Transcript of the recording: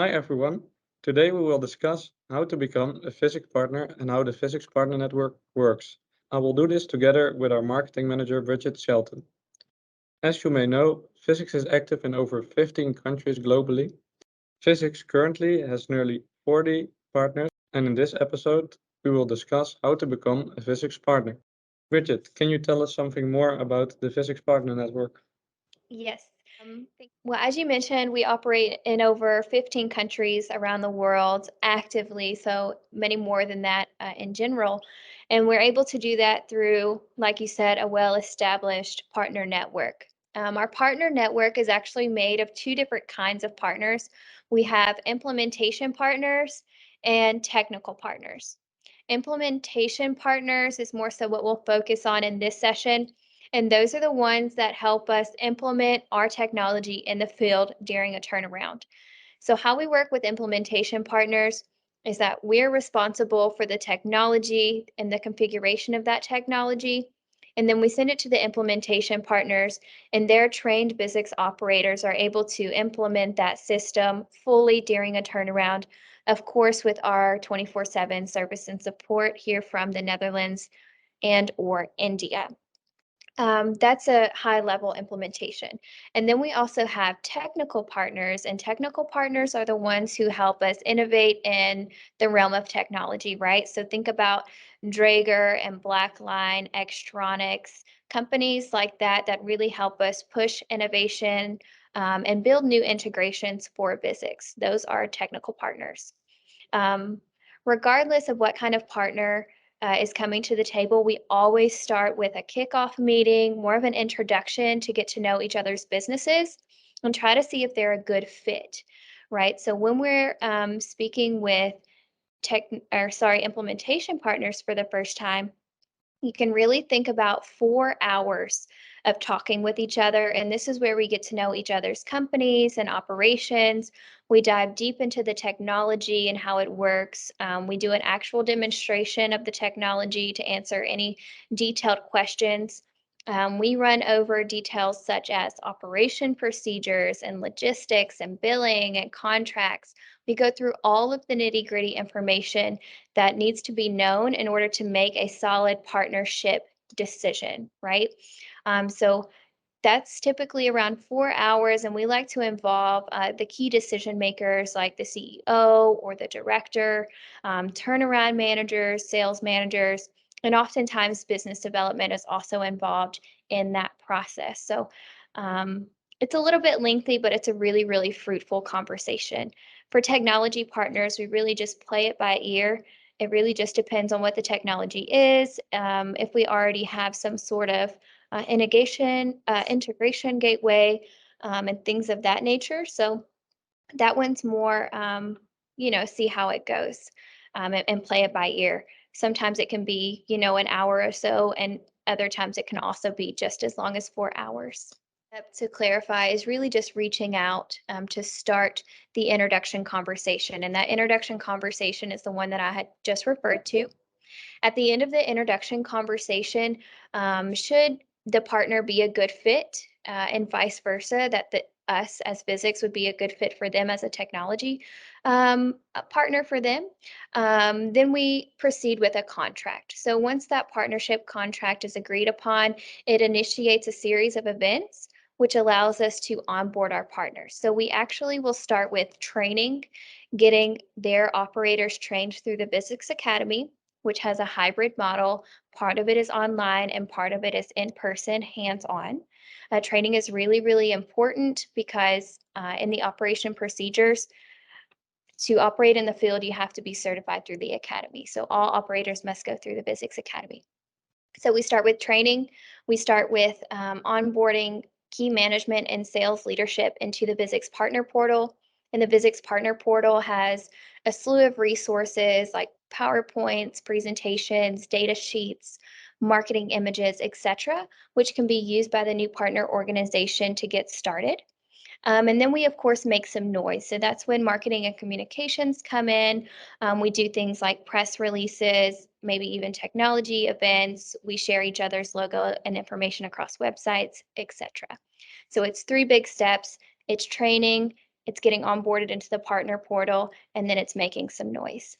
Hi everyone. Today we will discuss how to become a Visics partner and how the Visics partner network works. I will do this together with our marketing manager, Bridget Shelton. As you may know, Visics is active in over 15 countries globally. Visics currently has nearly 40 partners, and in this episode, we will discuss how to become a Visics partner. Bridget, can you tell us something more about the Visics partner network? Yes. Well, as you mentioned, we operate in over 15 countries around the world actively, so many more than that in general. And we're able to do that through, like you said, a well established partner network. Our partner network is actually made of two different kinds of partners. We have implementation partners and technical partners. Implementation partners is more so what we'll focus on in this session, and those are the ones that help us implement our technology in the field during a turnaround. So, how we work with implementation partners is that we're responsible for the technology and the configuration of that technology. And then we send it to the implementation partners, and their trained Visics operators are able to implement that system fully during a turnaround, of course, with our 24/7 service and support here from the Netherlands and or India. That's a high level implementation. And then we also have technical partners, and technical partners are the ones who help us innovate in the realm of technology, right? So think about Draeger and Blackline, Extronics, companies like that that really help us push innovation and build new integrations for Visics. Those are technical partners. Um, Regardless of what kind of partner is coming to the table, we always start with a kickoff meeting, more of an introduction to get to know each other's businesses and try to see if they're a good fit, right? So when we're speaking with implementation partners for the first time, you can really think about 4 hours of talking with each other. And this is where we get to know each other's companies and operations. We dive deep into the technology and how it works. We do an actual demonstration of the technology to answer any detailed questions. We run over details such as operation procedures and logistics and billing and contracts. We go through all of the nitty gritty information that needs to be known in order to make a solid partnership decision, right? So that's typically around 4 hours, and we like to involve the key decision makers like the CEO or the director, turnaround managers, sales managers, and oftentimes business development is also involved in that process. So it's a little bit lengthy, but it's a really, really fruitful conversation. For technology partners, we really just play it by ear. It really just depends on what the technology is. If we already have some sort of integration gateway, and things of that nature. So that one's more, see how it goes, and play it by ear. Sometimes it can be, an hour or so, and other times it can also be just as long as 4 hours. To clarify is really just reaching out to start the introduction conversation. And that introduction conversation is the one that I had just referred to. At the end of the introduction conversation, should the partner be a good fit, and vice versa, that us as Visics would be a good fit for them as a technology a partner for them, then we proceed with a contract. So once that partnership contract is agreed upon, it initiates a series of events which allows us to onboard our partners. So we actually will start with training, getting their operators trained through the Visics Academy, which has a hybrid model. Part of it is online and part of it is in person, hands on. Training is really, really important because in the operation procedures, to operate in the field, you have to be certified through the academy. So all operators must go through the Visics Academy. So we start with training. We start with onboarding key management and sales leadership into the Visics Partner Portal. And the Visics Partner Portal has a slew of resources like PowerPoints, presentations, data sheets, marketing images, etc., which can be used by the new partner organization to get started. And then we, of course, make some noise. So that's when marketing and communications come in. We do things like press releases, maybe even technology events. We share each other's logo and information across websites, etc. So it's three big steps. It's training, it's getting onboarded into the partner portal, and then it's making some noise.